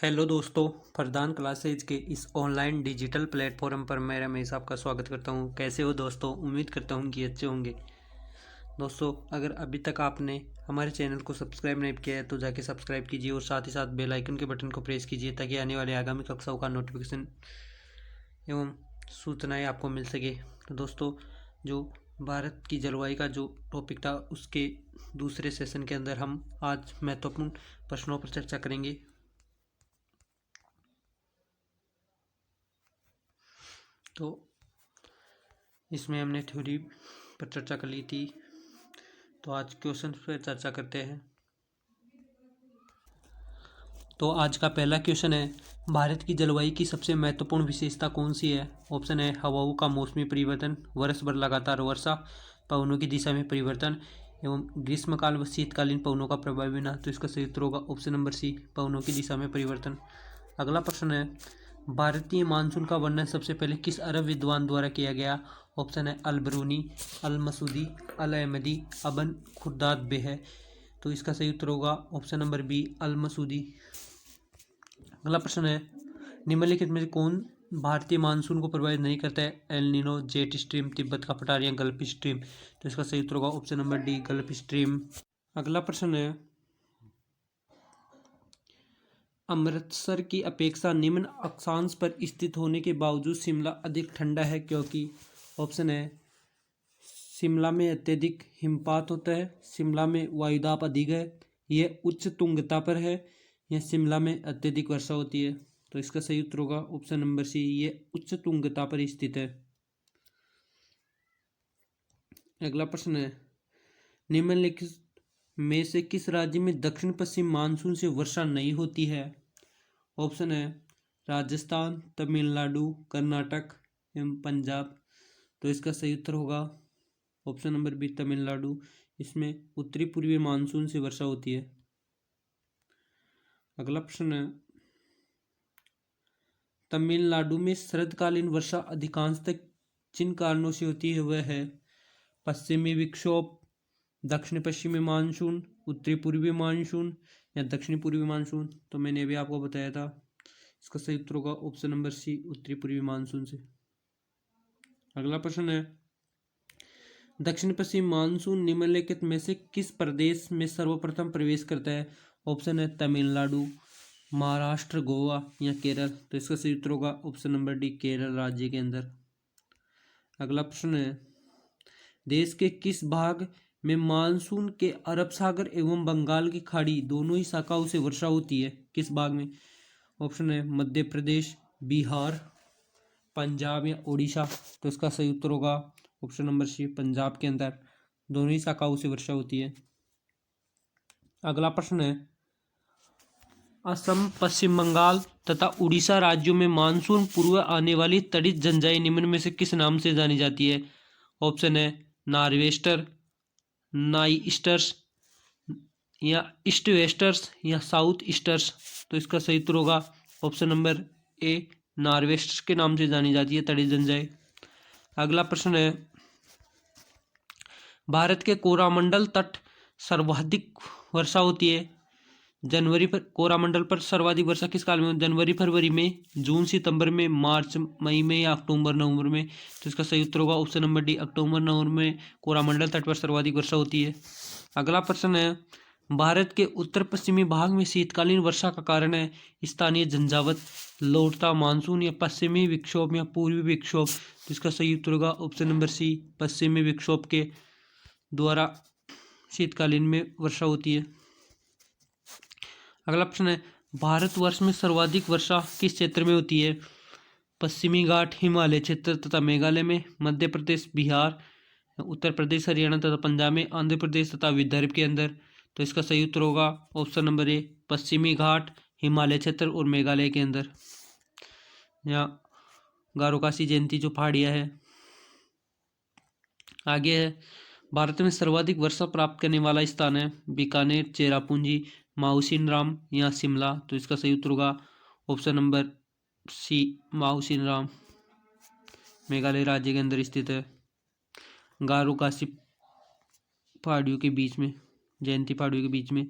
Hello दोस्तों, Fardan classes के इस ऑनलाइन डिजिटल प्लेटफॉर्म पर मैं रमेश आपका स्वागत करता हूं। कैसे हो दोस्तों? उम्मीद करता हूं कि अच्छे होंगे। दोस्तों, अगर अभी तक आपने हमारे चैनल को सब्सक्राइब नहीं किया है तो जाके सब्सक्राइब कीजिए और साथ ही साथ बेल आइकन के बटन को प्रेस कीजिए ताकि आने वाले आगामी कक्षाओं का नोटिफिकेशन एवं सूचनाएँ आपको मिल सके। तो दोस्तों, जो भारत की जलवायु का जो टॉपिक था उसके दूसरे सेशन के अंदर हम आज महत्वपूर्ण प्रश्नों पर चर्चा करेंगे। तो इसमें हमने थ्योरी पर चर्चा कर ली थी, तो आज क्वेश्चन पर चर्चा करते हैं। तो आज का पहला क्वेश्चन है, भारत की जलवायु की सबसे महत्वपूर्ण विशेषता कौन सी है? ऑप्शन है हवाओं का मौसमी परिवर्तन, वर्ष भर लगातार वर्षा, पवनों की दिशा में परिवर्तन एवं ग्रीष्मकाल व शीतकालीन पवनों का प्रभाव बिना। तो इसका सही उत्तर होगा ऑप्शन नंबर सी, पवनों की दिशा में परिवर्तन। अगला प्रश्न है, भारतीय मानसून का वर्णन सबसे पहले किस अरब विद्वान द्वारा किया गया? ऑप्शन है अल बरूनी, अल मसूदी, अल अहमदी, अबन खुर्दाद बेह। तो इसका सही उत्तर होगा ऑप्शन नंबर बी, अल मसूदी। अगला प्रश्न है, निम्नलिखित में से कौन भारतीय मानसून को प्रभावित नहीं करता है? El Nino, jet stream, Tibet का पठार या गल्फ स्ट्रीम। तो इसका सही उत्तर होगा option number D, gulf stream. अगला प्रश्न है, अमृतसर की अपेक्षा निम्न अक्षांश पर स्थित होने के बावजूद शिमला अधिक ठंडा है क्योंकि? ऑप्शन है शिमला में अत्यधिक हिमपात होता है, शिमला में वायुदाब अधिक है, यह उच्च तुंगता पर है, या शिमला में अत्यधिक वर्षा होती है। तो इसका सही उत्तर होगा ऑप्शन नंबर सी, ये उच्च तुंगता पर स्थित है। अगला प्रश्न है, निम्नलिखित में से किस राज्य में दक्षिण पश्चिम मानसून से वर्षा नहीं होती है? ऑप्शन है राजस्थान, तमिलनाडु, कर्नाटक एवं पंजाब। तो इसका सही उत्तर होगा ऑप्शन नंबर बी, तमिलनाडु। इसमें उत्तरी पूर्वी मानसून से वर्षा होती है। अगला प्रश्न है, तमिलनाडु में शरदकालीन वर्षा अधिकांशतः जिन कारणों से होती है वह है पश्चिमी विक्षोभ, दक्षिण पश्चिमी मानसून, उत्तरी पूर्वी मानसून या दक्षिणी पूर्वी मानसून। तो मैंने अभी आपको बताया था, इसका सही उत्तर होगा ऑप्शन नंबर सी, उत्तरी पूर्वी मानसून से। अगला प्रश्न है, दक्षिण पश्चिम मानसून निम्नलिखित में से किस प्रदेश में सर्वप्रथम प्रवेश करता है? ऑप्शन है तमिलनाडु, महाराष्ट्र, गोवा या केरल। तो इसका सही उत्तर होगा ऑप्शन नंबर डी, केरल राज्य के अंदर। अगला प्रश्न है, देश के किस भाग में मानसून के अरब सागर एवं बंगाल की खाड़ी दोनों ही शाखाओं से वर्षा होती है? किस भाग में? ऑप्शन है मध्य प्रदेश, बिहार, पंजाब या उड़ीसा। तो इसका सही उत्तर होगा ऑप्शन नंबर सी, पंजाब के अंदर दोनों ही शाखाओं से वर्षा होती है। अगला प्रश्न है, असम, पश्चिम बंगाल तथा उड़ीसा राज्यों में मानसून पूर्व आने वाली तड़ित जनजाई निम्न में से किस नाम से जानी जाती है? ऑप्शन है नॉर्वेस्टर, नाई ईस्टर्स या ईस्ट वेस्टर्स या साउथ ईस्टर्स। तो इसका सही उत्तर होगा ऑप्शन नंबर ए, नॉर्वेस्टर्स के नाम से जानी जाती है तड़ित जनजाई। अगला प्रश्न है, भारत के कोरामंडल तट सर्वाधिक वर्षा होती है जनवरी पर, कोरामंडल पर सर्वाधिक वर्षा किस काल में? जनवरी फरवरी में, जून सितंबर में, मार्च मई में या अक्टूबर नवंबर में। तो इसका सही उत्तर होगा ऑप्शन नंबर डी, अक्टूबर नवंबर में कोरामंडल तट पर सर्वाधिक वर्षा होती है। अगला प्रश्न है, भारत के उत्तर पश्चिमी भाग में शीतकालीन वर्षा का कारण है स्थानीय झंझावत, लौटता मानसून या पश्चिमी विक्षोभ या पूर्वी विक्षोभ। तो इसका सही उत्तर होगा ऑप्शन नंबर सी, पश्चिमी विक्षोभ के द्वारा शीतकालीन में वर्षा होती है। अगला प्रश्न है, भारतवर्ष में सर्वाधिक वर्षा किस क्षेत्र में होती है? पश्चिमी घाट, हिमालय क्षेत्र तथा मेघालय में, मध्य प्रदेश, बिहार, उत्तर प्रदेश, हरियाणा तथा पंजाब में, आंध्र प्रदेश तथा विदर्भ के अंदर। तो इसका सही उत्तर होगा ऑप्शन नंबर ए, पश्चिमी घाट, हिमालय क्षेत्र और मेघालय के अंदर, या गारो खासी जयंती जो पहाड़ियाँ है। आगे है, भारत में सर्वाधिक वर्षा प्राप्त करने वाला स्थान है बीकानेर, चेरापूंजी, माउसिन राम या शिमला। तो इसका सही उत्तर होगा option number C, Mawsynram, Meghalaya राज्य के अंदर स्थित है, गारो खासी पहाड़ियों के बीच में, जयंती पहाड़ियों के बीच में।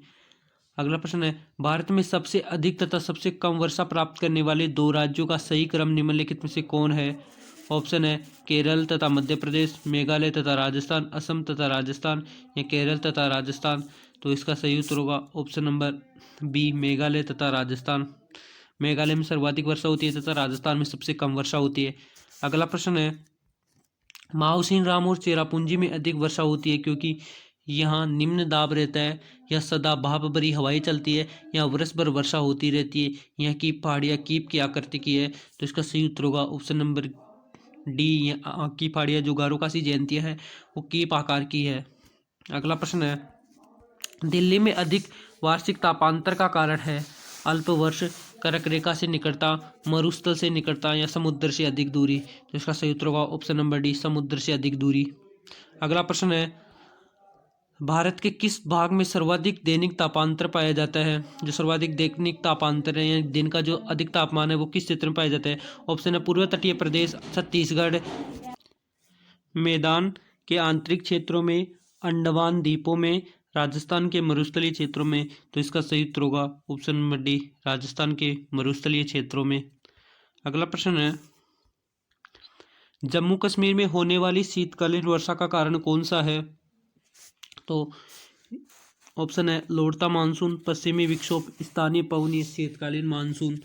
अगला प्रश्न है, भारत में सबसे अधिक तथा सबसे कम वर्षा प्राप्त करने वाले दो राज्यों का सही क्रम निम्नलिखित में से कौन है? ऑप्शन है केरल तथा मध्य प्रदेश, मेघालय तथा राजस्थान, असम तथा राजस्थान या केरल तथा राजस्थान। तो इसका सही उत्तर होगा ऑप्शन नंबर बी, मेघालय तथा राजस्थान। मेघालय में सर्वाधिक वर्षा होती है तथा राजस्थान में सबसे कम वर्षा होती है। अगला प्रश्न है, माउसीन राम और चेरापूंजी में अधिक वर्षा होती है क्योंकि यहाँ निम्न दाब रहता है, या सदा भाप भरी हवाएं चलती है, या वर्ष भर वर्षा होती रहती है, यहाँ की पहाड़ियाँ कीप की आकृति की है। तो इसका सही उत्तर होगा ऑप्शन नंबर डी, की पहाड़ियाँ जो गारोकासी जयंतियाँ हैं वो कीप आकार की है। अगला प्रश्न है, दिल्ली में अधिक वार्षिक तापांतर का कारण है? अल्प वर्ष, कर्क रेखा से निकटता, मरुस्थल से निकटता या समुद्र से अधिक दूरी। तो इसका सही उत्तर होगा ऑप्शन नंबर डी, समुद्र से अधिक दूरी। अगला प्रश्न है, भारत के किस भाग में सर्वाधिक दैनिक तापांतर पाया जाता है? जो सर्वाधिक दैनिक तापांतर है या दिन का जो अधिक तापमान है वो किस क्षेत्र में पाया जाता है? ऑप्शन है पूर्व तटीय प्रदेश, छत्तीसगढ़, मैदान के आंतरिक क्षेत्रों में, अंडमान द्वीपों में, राजस्थान के मरुस्थलीय क्षेत्रों में। तो इसका सही उत्तर होगा ऑप्शन नंबर डी, राजस्थान के मरुस्थलीय क्षेत्रों में। अगला प्रश्न है, जम्मू कश्मीर में होने वाली शीतकालीन वर्षा का कारण कौन सा है? तो ऑप्शन है लौटता मानसून, पश्चिमी विक्षोभ, स्थानीय पवनी, शीतकालीन मानसून।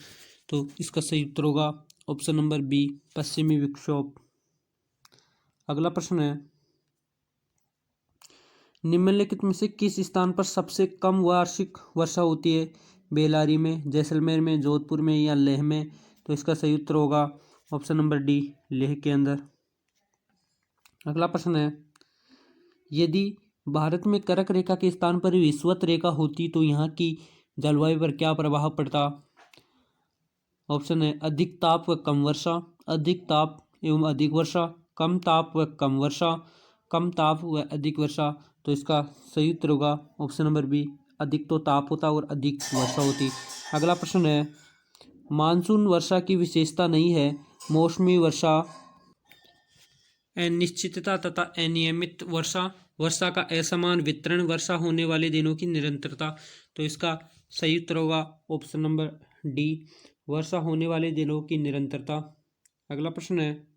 तो इसका सही उत्तर होगा ऑप्शन नंबर बी, पश्चिमी विक्षोभ। अगला प्रश्न है, निम्नलिखित में से किस स्थान पर सबसे कम वार्षिक वर्षा होती है? बेलारी में, जैसलमेर में, जोधपुर में या लेह में। तो इसका सही उत्तर होगा ऑप्शन नंबर डी, लेह के अंदर। अगला प्रश्न है, यदि भारत में कर्क रेखा के स्थान पर विषुवत रेखा होती तो यहाँ की जलवायु पर क्या प्रभाव पड़ता? ऑप्शन है अधिक ताप व कम वर्षा, अधिक ताप एवं अधिक वर्षा, कम ताप व कम वर्षा, कम ताप व अधिक वर्षा। तो इसका सही उत्तर होगा ऑप्शन नंबर बी, अधिक तो ताप होता और अधिक वर्षा होती। अगला प्रश्न है, मानसून वर्षा की विशेषता नहीं है, मौसमी वर्षा, अनिश्चितता तथा अनियमित वर्षा, वर्षा का असमान वितरण, वर्षा होने वाले दिनों की निरंतरता। तो इसका सही उत्तर होगा ऑप्शन नंबर डी, वर्षा होने वाले दिनों की निरंतरता। अगला प्रश्न है,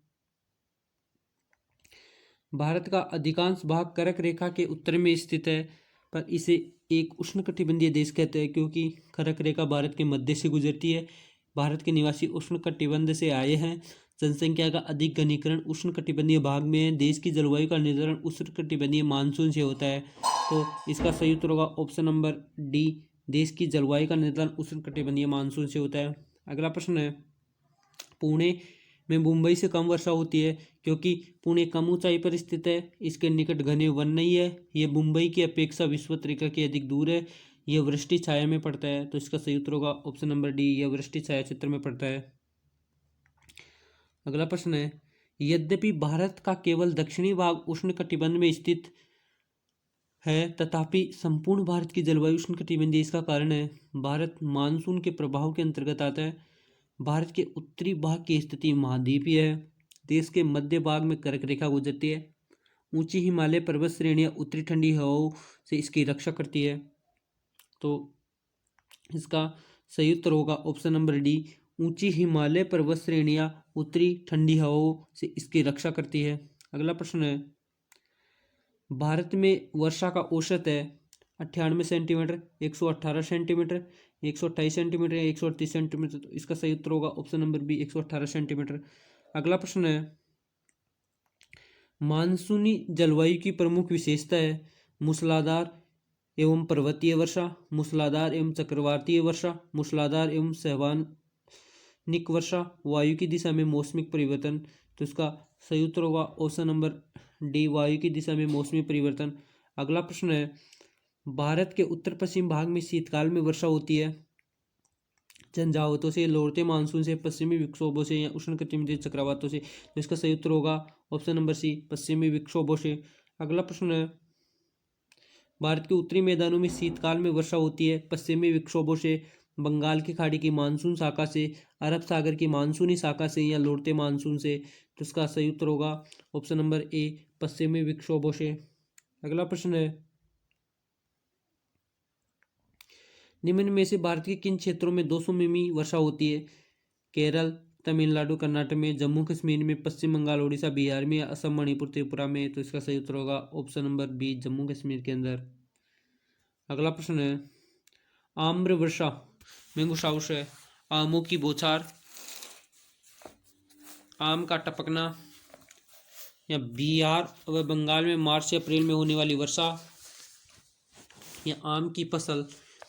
भारत का अधिकांश भाग कर्क रेखा के उत्तर में स्थित है, पर इसे एक उष्णकटिबंधीय देश कहते हैं क्योंकि कर्क रेखा भारत के मध्य से गुजरती है। भारत के निवासी उष्णकटिबंध से आए हैं। जनसंख्या का अधिक घनीकरण उष्णकटिबंधीय भाग में है। देश की जलवायु का निर्धारण उष्णकटिबंधीय मानसून से होता है। तो इसका सही उत्तर होगा ऑप्शन नंबर डी, देश की जलवायु का निर्धारण उष्णकटिबंधीय मानसून से होता है। अगला प्रश्न है, पुणे में मुंबई से कम वर्षा होती है क्योंकि पुणे कम ऊंचाई पर स्थित है, इसके निकट घने वन नहीं है, यह मुंबई की अपेक्षा विषुवत रेखा के अधिक दूर है, यह वृष्टि छाया में पड़ता है। तो इसका सही उत्तर होगा ऑप्शन नंबर डी, यह वृष्टि छाया क्षेत्र में पड़ता है। अगला प्रश्न है, यद्यपि भारत का केवल दक्षिणी भाग उष्णकटिबंध में स्थित है तथापि संपूर्ण भारत की जलवायु उष्णकटिबंधीय। इसका कारण है भारत मानसून के प्रभाव के अंतर्गत आता है। भारत के उत्तरी भाग की स्थिति महाद्वीपीय है। देश के मध्य भाग में कर्क रेखा गुजरती है। ऊंची हिमालय पर्वत श्रेणियां उत्तरी ठंडी हवाओं से इसकी रक्षा करती है। तो इसका सही उत्तर होगा ऑप्शन नंबर डी, ऊंची हिमालय पर्वत श्रेणियां उत्तरी ठंडी हवाओं से इसकी रक्षा करती है। अगला प्रश्न है, भारत में वर्षा का औसत है 98 सेंटीमीटर, 118 सेंटीमीटर, 128 सेंटीमीटर या 138 सेंटीमीटर। तो इसका सही उत्तर होगा ऑप्शन नंबर बी, 118 सेंटीमीटर। अगला प्रश्न है, मानसूनी जलवायु की प्रमुख विशेषता है मूसलाधार एवं पर्वतीय वर्षा, मूसलाधार एवं चक्रवातीय वर्षा, मूसलाधार एवं सैद्धांतिक वर्षा, वायु की दिशा में मौसमिक परिवर्तन। तो इसका सही उत्तर होगा ऑप्शन नंबर डी, वायु की दिशा में मौसमी परिवर्तन। अगला प्रश्न है, भारत के उत्तर पश्चिम भाग में शीतकाल में वर्षा होती है झंझावातों से, लौटते मानसून से, पश्चिमी विक्षोभों से या उष्णकटिबंधीय चक्रवातों से। तो इसका सही उत्तर होगा ऑप्शन नंबर सी, पश्चिमी विक्षोभों से। अगला प्रश्न है, भारत के उत्तरी मैदानों में शीतकाल में वर्षा होती है पश्चिमी विक्षोभों से, बंगाल की खाड़ी की मानसून शाखा से, अरब सागर की मानसूनी शाखा से या लौटते मानसून से। तो इसका सही उत्तर होगा ऑप्शन नंबर ए, पश्चिमी विक्षोभों से। अगला प्रश्न है, निम्न में से भारत के किन क्षेत्रों में 200 मिमी वर्षा होती है? केरल, तमिलनाडु, कर्नाटक में, जम्मू कश्मीर में, पश्चिम बंगाल, उड़ीसा, बिहार में, असम, मणिपुर, त्रिपुरा में। तो इसका सही उत्तर होगा option number B, Jammu Kashmir के अंदर। अगला प्रश्न है, आम्र वर्षा मैंगो शाउस है, आमों की बौछार, आम का टपकना, या बिहार व बंगाल में मार्च से अप्रैल में होने वाली वर्षा, या आम की फसल।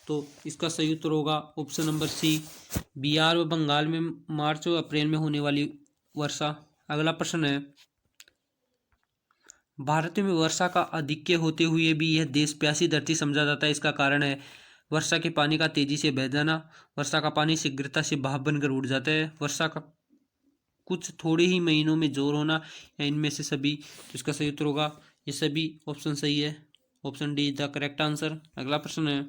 तो इसका सही उत्तर होगा ऑप्शन नंबर सी, बिहार व बंगाल में मार्च व अप्रैल में होने वाली वर्षा। अगला प्रश्न है, भारत में वर्षा का आधिक्य होते हुए भी यह देश प्यासी धरती समझा जाता है। इसका कारण है वर्षा के पानी का तेजी से बह जाना, वर्षा का पानी शीघ्रता से भाप बनकर उड़ जाता है, वर्षा का कुछ थोड़े ही महीनों में जोर होना, या इनमें से सभी। तो इसका सही उत्तर होगा ये सभी। ऑप्शन सही है, option D is the correct answer. अगला प्रश्न है,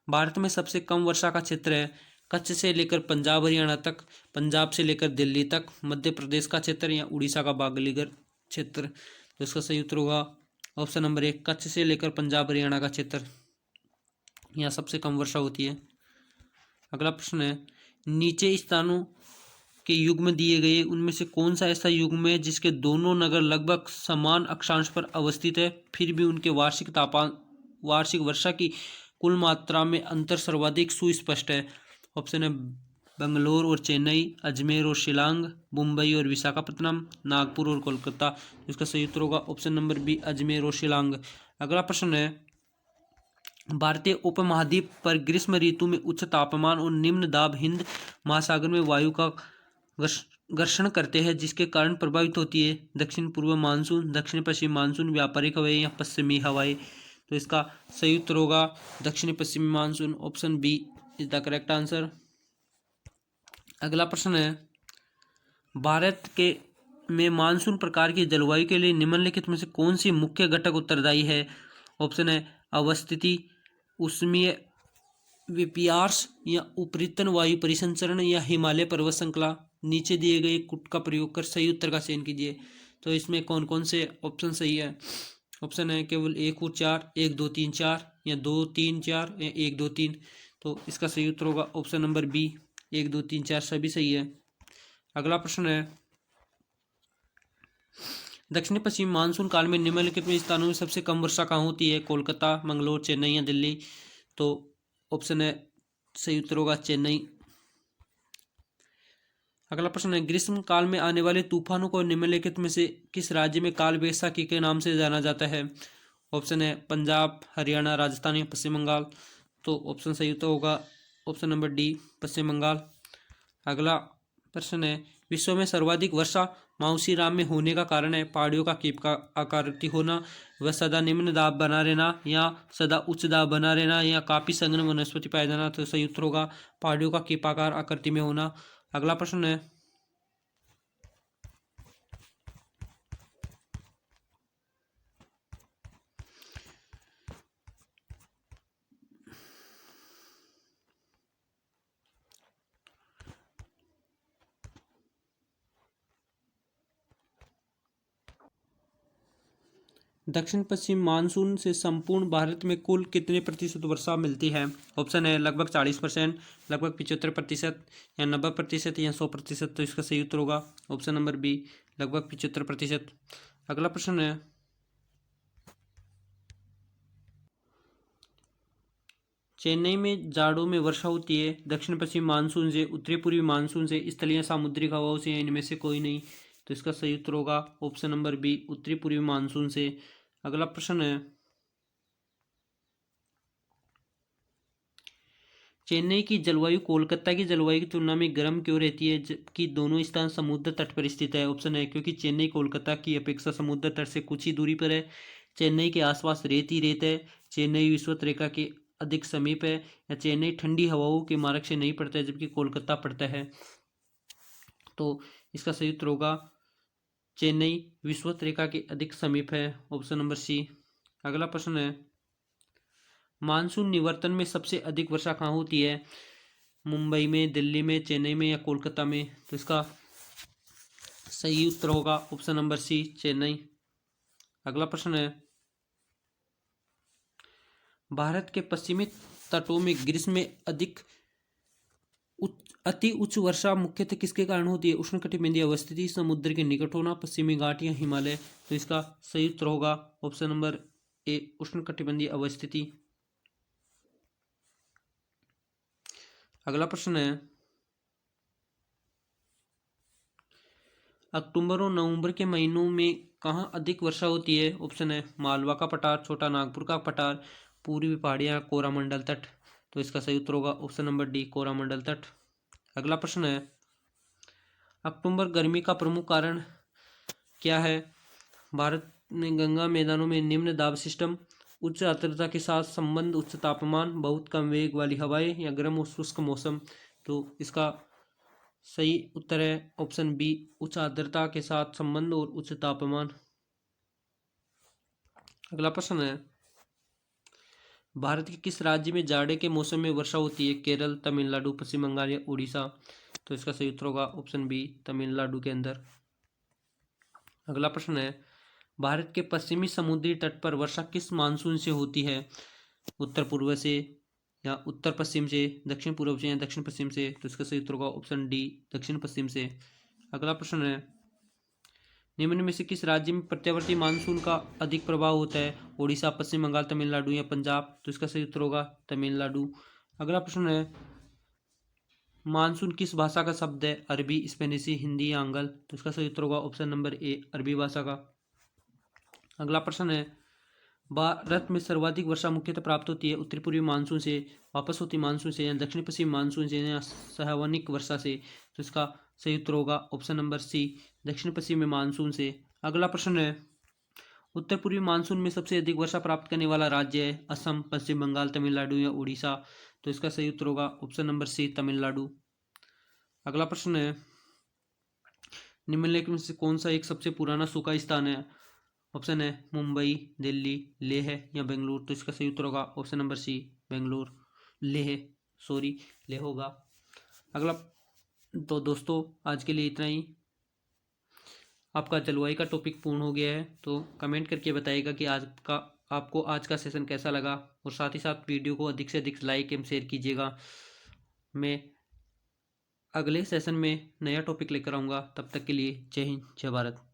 भारत में सबसे कम वर्षा का क्षेत्र है कच्छ से लेकर पंजाब हरियाणा तक, पंजाब से लेकर दिल्ली तक, मध्य प्रदेश का क्षेत्र, या उड़ीसा का बागलीगढ़ क्षेत्र। तो इसका सही उत्तर होगा ऑप्शन नंबर एक, कच्छ से लेकर पंजाब हरियाणा का क्षेत्र, यहाँ सबसे कम वर्षा होती है। अगला प्रश्न है, नीचे स्थानों के युग्म दिए गए उनमें से कौन सा ऐसा युग्म है जिसके दोनों नगर लगभग समान अक्षांश पर अवस्थित है, फिर भी उनके वार्षिक वर्षा की कुल मात्रा में अंतर सर्वाधिक सुस्पष्ट है? ऑप्शन है बंगलोर और चेन्नई, अजमेर और शिलांग, मुंबई और विशाखापट्टनम, नागपुर और कोलकाता। इसका सही उत्तर होगा ऑप्शन नंबर बी, अजमेर और शिलांग। अगला प्रश्न है, भारतीय उपमहाद्वीप पर ग्रीष्म ऋतु में उच्च तापमान और निम्न दाब हिंद महासागर में वायु का घर्षण करते हैं, जिसके कारण प्रभावित होती है दक्षिण पूर्व मानसून, दक्षिण पश्चिम मानसून, व्यापारिक हवाएं, या पश्चिमी हवाएं। तो इसका सही उत्तर होगा दक्षिण पश्चिमी monsoon, option B is the correct answer. अगला प्रश्न है, भारत के में मानसून प्रकार की जलवायु के लिए निम्नलिखित में से कौन सी मुख्य घटक उत्तरदायी है? ऑप्शन है अवस्थिति, उष्मीय विपर्यास, या उपरितन वायु परिसंचरण, या हिमालय पर्वत श्रृंखला। नीचे दिए गए कुट का प्रयोग कर सही उत्तर का चयन कीजिए। तो इसमें कौन कौन से ऑप्शन सही है? ऑप्शन है केवल 1 और 4, 1 2 3 4, या 2 3 4, या 1 2 3। तो इसका सही उत्तर होगा ऑप्शन नंबर बी, 1 2 3 4 सभी सही है। अगला प्रश्न है, दक्षिण पश्चिमी मानसून काल में निम्नलिखित में स्थानों में सबसे कम वर्षा कहाँ होती है? कोलकाता, मंगलोर, चेन्नई, या दिल्ली। तो ऑप्शन है सही उत्तर होगा चेन्नई। अगला प्रश्न है, ग्रीष्म काल में आने वाले तूफानों को निम्नलिखित में से किस राज्य में काल वैसाखी के नाम से जाना जाता है? ऑप्शन है पंजाब, हरियाणा, राजस्थान, या पश्चिम बंगाल। तो ऑप्शन सही उत्तर होगा ऑप्शन नंबर डी, पश्चिम बंगाल। अगला प्रश्न है, विश्व में सर्वाधिक वर्षा माउसीराम में होने का कारण है? पहाड़ियों का कीप का आकृति होना, वह सदा निम्न दाब बना रहना, या सदा उच्च दाब बना रहना, या काफी संघन वनस्पति पाया जाना। तो सही उत्तर होगा पहाड़ियों का कीपाकार आकृति में होना। अगला प्रश्न है, दक्षिण पश्चिम मानसून से संपूर्ण भारत में कुल कितने प्रतिशत वर्षा मिलती है? ऑप्शन है लगभग 40%, लगभग 75%, या 90%, या 100%। तो इसका सही उत्तर होगा ऑप्शन नंबर बी, लगभग 75%। अगला प्रश्न है, चेन्नई में जाड़ों में वर्षा होती है दक्षिण पश्चिम मानसून से, उत्तरी पूर्वी मानसून से, स्थलीय सामुद्रिक हवाओं से, या इनमें से कोई नहीं। तो इसका सही उत्तर होगा ऑप्शन नंबर बी, उत्तरी पूर्वी मानसून से। अगला प्रश्न है, चेन्नई की जलवायु कोलकाता की जलवायु की तुलना में गर्म क्यों रहती है, जबकि दोनों स्थान समुद्र तट पर स्थित है? ऑप्शन है क्योंकि चेन्नई कोलकाता की अपेक्षा समुद्र तट से कुछ ही दूरी पर है, चेन्नई के आसपास रेत ही रेत है, चेन्नई विषुवत रेखा के अधिक समीप है, या चेन्नई ठंडी हवाओं के मार्ग से नहीं पड़ता है जबकि कोलकाता पड़ता है। तो इसका सही उत्तर होगा चेन्नई विषुवत रेखा के अधिक समीप है, ऑप्शन नंबर सी। अगला प्रश्न है, मानसून निवर्तन में सबसे अधिक वर्षा कहाँ होती है? मुंबई में, दिल्ली में, चेन्नई में, या कोलकाता में। तो इसका सही उत्तर होगा ऑप्शन नंबर सी, चेन्नई। अगला प्रश्न है, भारत के पश्चिमी तटों में ग्रीष्म में अति उच्च वर्षा मुख्यतः किसके कारण होती है? उष्णकटिबंधीय अवस्थिति, समुद्र के निकट होना, पश्चिमी घाट या हिमालय। तो इसका सही उत्तर होगा ऑप्शन नंबर ए, उष्णकटिबंधीय अवस्थिति। अगला प्रश्न है, अक्टूबर और नवंबर के महीनों में कहाँ अधिक वर्षा होती है? ऑप्शन है मालवा का पठार, छोटा नागपुर का पठार, पूर्वी पहाड़ियाँ, कोरामंडल तट। तो इसका सही उत्तर होगा ऑप्शन नंबर डी, कोरामंडल तट। अगला प्रश्न है, अक्टूबर गर्मी का प्रमुख कारण क्या है? भारत में गंगा मैदानों में निम्न दाब सिस्टम, उच्च आर्द्रता के साथ संबंध, उच्च तापमान, बहुत कम वेग वाली हवाएं या गर्म और शुष्क मौसम। तो इसका सही उत्तर है ऑप्शन बी, उच्च आर्द्रता के साथ संबंध और उच्च तापमान। अगला प्रश्न है, भारत के किस राज्य में जाड़े के मौसम में वर्षा होती है? केरल, तमिलनाडु, पश्चिम बंगाल या उड़ीसा। तो इसका सही उत्तर होगा ऑप्शन बी, तमिलनाडु के अंदर। अगला प्रश्न है, भारत के पश्चिमी समुद्री तट पर वर्षा किस मानसून से होती है? उत्तर पूर्व से या उत्तर पश्चिम से, दक्षिण पूर्व से या दक्षिण पश्चिम से। तो इसका सही उत्तर होगा ऑप्शन डी, दक्षिण पश्चिम से। अगला प्रश्न है, निम्न में से किस राज्य में प्रत्यावर्ती मानसून का अधिक प्रभाव होता है? उड़ीसा, पश्चिम बंगाल, तमिलनाडु या पंजाब। तो इसका सही उत्तर होगा तमिलनाडु। अगला प्रश्न है, मानसून किस भाषा का शब्द है? अरबी, स्पेनिशी, हिंदी या अंगल। तो इसका सही उत्तर होगा ऑप्शन नंबर ए, अरबी भाषा का। अगला प्रश्न है, भारत में सर्वाधिक वर्षा मुख्यतः प्राप्त होती है उत्तरी पूर्वी मानसून से, वापस होती मानसून से या दक्षिण पश्चिमी मानसून से या सार्वनिक वर्षा से। तो इसका सही उत्तर होगा ऑप्शन नंबर सी, दक्षिण पश्चिमी मानसून से। अगला प्रश्न है, उत्तर पूर्वी मानसून में सबसे अधिक वर्षा प्राप्त करने वाला राज्य है? असम, पश्चिम बंगाल, तमिलनाडु या उड़ीसा। तो इसका सही उत्तर होगा ऑप्शन नंबर सी, तमिलनाडु। अगला प्रश्न है, निम्नलिखित में से कौन सा एक सबसे पुराना सूखा स्थान है? ऑप्शन है मुंबई, दिल्ली, लेह या बेंगलुरु। तो इसका सही उत्तर होगा option number C, Bengaluru, Leh होगा। अगला, तो दोस्तों आज के लिए इतना ही। आपका जलवायु का टॉपिक पूर्ण हो गया है, तो कमेंट करके बताइएगा कि आपको आज का सेशन कैसा लगा, और साथ ही साथ वीडियो को अधिक से अधिक लाइक एवं शेयर कीजिएगा। मैं अगले सेशन में नया टॉपिक लेकर आऊँगा, तब तक के लिए जय हिंद, जय भारत।